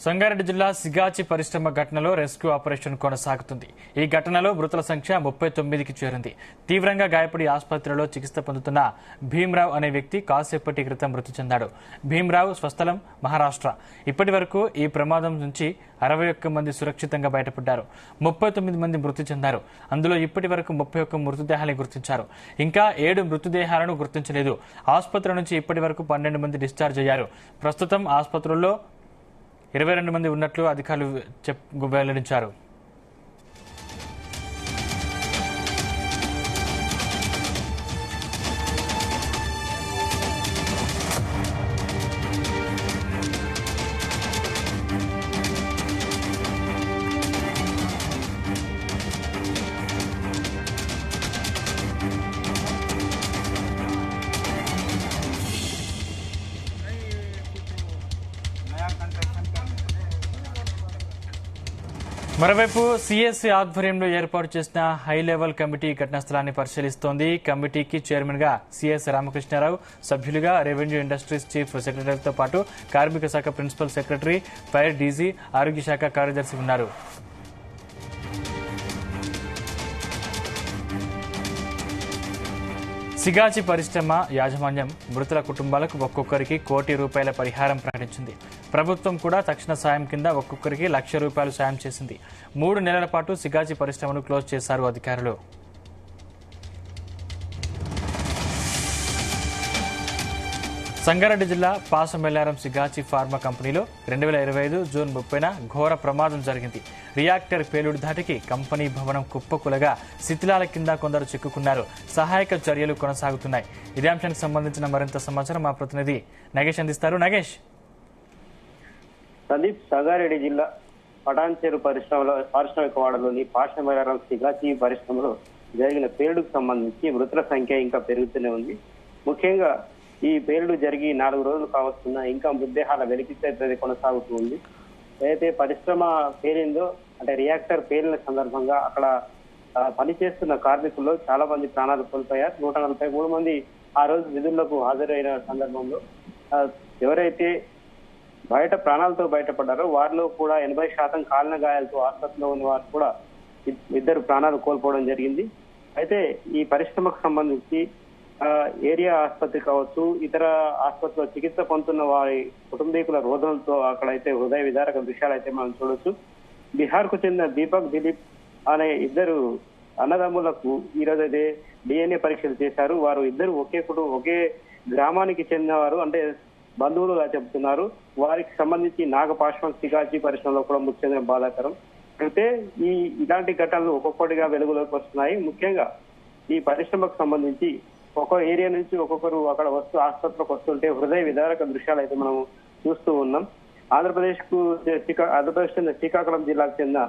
సంగారెడ్డి జిల్లా సిగాచి పరిశ్రమ ఘటనలో రెస్క్యూ ఆపరేషన్ కొనసాగుతుంది. ఈ ఘటనలో మృతుల సంఖ్య 39కి చేరింది. తీవ్రంగా గాయపడి ఆసుపత్రిలో చికిత్స పొందుతున్న భీమ్రావ్ అనే వ్యక్తి కాసేపటి క్రితం మృతి చెందాడు. భీమ్రావ్ స్వస్థలం మహారాష్ట్ర. ఇప్పటి వరకు ఈ ప్రమాదం నుంచి 61 మంది సురక్షితంగా బయటపడ్డారు. 39 మంది మృతి చెందారు. అందులో ఇప్పటి వరకు 31 మృతదేహాలను గుర్తించారు. ఇంకా 7 మృతదేహాలను గుర్తించలేదు. ఆసుపత్రి నుంచి ఇప్పటి వరకు 12 మంది డిశ్చార్జ్ అయ్యారు. ప్రస్తుతం ఆసుపత్రుల్లో 22 మంది ఉన్నట్లు అధికారులు వెల్లడించారు. మరోవైపు సిఎస్సి ఆధ్వర్యంలో ఏర్పాటు చేసిన హై లెవెల్ కమిటీ ఘటనా స్థలాన్ని పరిశీలిస్తోంది. కమిటీకి చైర్మన్ గా సిఎస్ రామకృష్ణారావు, సభ్యులుగా రెవెన్యూ ఇండస్ట్రీస్ చీఫ్ సెక్రటరీతో పాటు కార్మిక శాఖ ప్రిన్సిపల్ సెక్రటరీ, ఫైర్ డీజీ, ఆరోగ్య శాఖ కార్యదర్శి ఉన్నారు. సిగాచి పరిశ్రమ యాజమాన్యం మృతుల కుటుంబాలకు ఒక్కొక్కరికి ₹1 కోటి పరిహారం ప్రకటించింది. ప్రభుత్వం కూడా తక్షణ సాయం కింద ఒక్కొక్కరికి ₹1,00,000 సాయం చేసింది. 3 నెలల పాటు సిగాచి పరిశ్రమను క్లోజ్ చేశారు అధికారులు. సంగారెడ్డి జిల్లా పాసమెల్లారం సిగాచి ఫార్మా కంపెనీలో 2025 జూన్ 30న ఘోర ప్రమాదం జరిగింది. రియాక్టర్ పేలుడు ధాటికి కంపెనీ భవనం కుప్పకులగా శిథిలాల కింద కొందరు చిక్కుకున్నారు. సహాయక చర్యలు కొనసాగుతున్నాయి. ఇదే అంశానికి సంబంధించిన మరింత సమాచారం మా ప్రతినిధి నగేష్ అందిస్తారు. నగేష్, సందీప్, సంగారెడ్డి జిల్లా పటాన్చేరు పారిశ్రామిక వాడలోని పాసమెల్లారం సిగాచి పరిశ్రమలో జరిగిన పేలుడుకు సంబంధించి మృతుల సంఖ్య ఇంకా పెరుగుతూనే ఉంది. ముఖ్యంగా ఈ పేలుడు జరిగి 4 రోజులు కావస్తున్నా ఇంకా మృతదేహాల వెలికితేది కొనసాగుతూ ఉంది. ఏదైతే పరిశ్రమ పేలిందో, అంటే రియాక్టర్ పేలిన సందర్భంగా అక్కడ పనిచేస్తున్న కార్మికుల్లో చాలా మంది ప్రాణాలు కోల్పోయారు. 143 మంది ఆ రోజు విధులకు హాజరైన సందర్భంలో ఎవరైతే ప్రాణాలతో బయటపడ్డారో వారిలో కూడా 80% కాలిన గాయాలతో ఆసుపత్రిలో ఉన్న వారు కూడా 2 ప్రాణాలు కోల్పోవడం జరిగింది. అయితే ఈ పరిశ్రమకు సంబంధించి ఏరియా ఆసుపత్రి కావచ్చు, ఇతర ఆసుపత్రిలో చికిత్స పొందుతున్న వారి కుటుంబీకుల రోధంతో అక్కడైతే హృదయ విదారక దృశ్యాలు అయితే మనం చూడొచ్చు. బీహార్ కు చెందిన దీపక్, దిలీప్ అనే 2 అన్నదమ్ములకు ఈ రోజు అయితే DNA పరీక్షలు చేశారు. వారు ఇద్దరు ఒకే గ్రామానికి చెందినవారు, అంటే బంధువులుగా చెబుతున్నారు. వారికి సంబంధించి నాగపాశ్వం సిగాచి పరిశ్రమలో కూడా మృతి చెందిన బాధాకరం. అయితే ఇలాంటి ఘటనలు ఒక్కొక్కటిగా వెలుగులోకి వస్తున్నాయి. ముఖ్యంగా ఈ పరిశ్రమకు సంబంధించి ఒక్కో ఏరియా నుంచి ఒక్కొక్కరు అక్కడ ఆసుపత్రికి వస్తుంటే హృదయ విదారక దృశ్యాలు అయితే మనం చూస్తూ ఉన్నాం. ఆంధ్రప్రదేశ్ చెందిన శ్రీకాకుళం జిల్లాకు చెందిన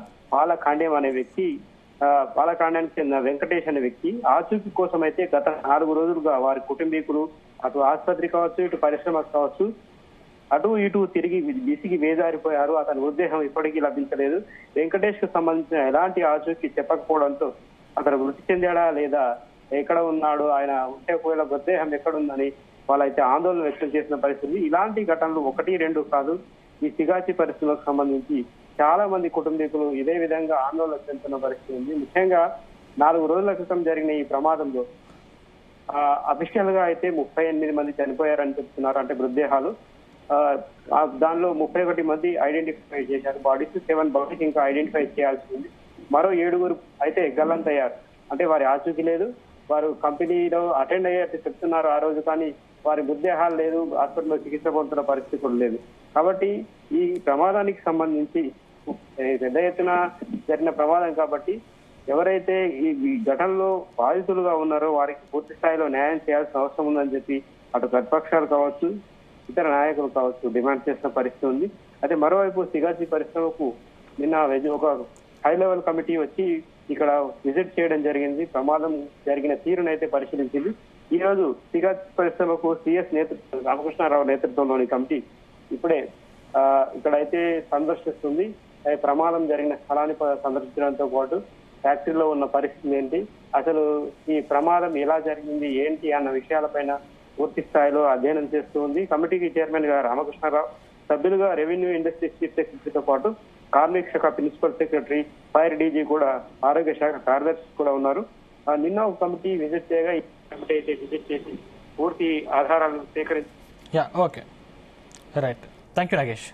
పాలకాండానికి చెందిన వెంకటేష్ అనే వ్యక్తి ఆచూకీ కోసం అయితే గత 4 రోజులుగా వారి కుటుంబీకులు అటు ఆసుపత్రి కావచ్చు, ఇటు పరిశ్రమకు కావచ్చు, అటు ఇటు తిరిగి విసిగి వేదారిపోయారు. అతని మృతదేహం ఇప్పటికీ లభించలేదు. వెంకటేష్ కు సంబంధించిన ఎలాంటి ఆచూకీ చెప్పకపోవడంతో అతను మృతి చెందాడా లేదా ఎక్కడ ఉన్నాడు, ఆయన ఉంటే ఒకవేళ మృతదేహం ఎక్కడుందని వాళ్ళైతే ఆందోళన వ్యక్తం చేసిన పరిస్థితి. ఇలాంటి ఘటనలు 1, 2 కాదు. ఈ సిగాచి పరిస్థితులకు సంబంధించి చాలా మంది కుటుంబీకులు ఇదే విధంగా ఆందోళన చెందుతున్న పరిస్థితి ఉంది. ముఖ్యంగా 4 రోజుల క్రితం జరిగిన ఈ ప్రమాదంలో అఫీషియల్ గా అయితే 38 మంది చనిపోయారని చెప్తున్నారు, అంటే మృతదేహాలు. దానిలో 31 మంది ఐడెంటిఫై చేశారు బాడీస్. 7 బాడీస్ ఇంకా ఐడెంటిఫై చేయాల్సి ఉంది. మరో 7 అయితే గల్లంతయ్యారు, అంటే వారి ఆచూకీ లేదు. వారు కంపెనీలో అటెండ్ అయ్యేట్టు చెప్తున్నారు ఆ రోజు, కానీ వారి మృతదేహాలు లేదు, హాస్పిటల్లో చికిత్స పొందుతున్న పరిస్థితి కూడా లేదు. కాబట్టి ఈ ప్రమాదానికి సంబంధించి పెద్ద ఎత్తున జరిగిన ప్రమాదం కాబట్టి ఎవరైతే ఈ ఘటనలో బాధితులుగా ఉన్నారో వారికి పూర్తి స్థాయిలో న్యాయం చేయాల్సిన అవసరం ఉందని చెప్పి అటు ప్రతిపక్షాలు కావచ్చు, ఇతర నాయకులు కావచ్చు డిమాండ్ చేసిన పరిస్థితి ఉంది. అయితే మరోవైపు సిగాచి పరిశ్రమకు నిన్న ఒక హై లెవెల్ కమిటీ వచ్చి ఇక్కడ విజిట్ చేయడం జరిగింది. ప్రమాదం జరిగిన తీరును అయితే పరిశీలించింది. ఈ రోజు సిగాచి పరిశ్రమకు సిఎస్ రామకృష్ణారావు నేతృత్వంలోని కమిటీ ఇప్పుడే ఇక్కడైతే సందర్శిస్తుంది. ప్రమాదం జరిగిన స్థలాన్ని సందర్శించడంతో పాటు ఫ్యాక్టరీలో ఉన్న పరిస్థితి ఏంటి, అసలు ఈ ప్రమాదం ఎలా జరిగింది ఏంటి అన్న విషయాలపైన పూర్తి స్థాయిలో అధ్యయనం చేస్తూ ఉంది. కమిటీకి చైర్మన్ గా రామకృష్ణారావు, సభ్యులుగా రెవెన్యూ ఇండస్ట్రీస్ చీఫ్ సెక్రటరీతో పాటు కార్మిక శాఖ ప్రిన్సిపల్ సెక్రటరీ, ఫైర్ డీజీ కూడా, ఆరోగ్య శాఖ కార్యదర్శి కూడా ఉన్నారు. నిన్న ఒక కమిటీ విజిట్ చేయగా ఈ కమిటీ అయితే విజిట్ చేసి పూర్తి ఆధారాలను సేకరించి okay right. Thank you Nagesh.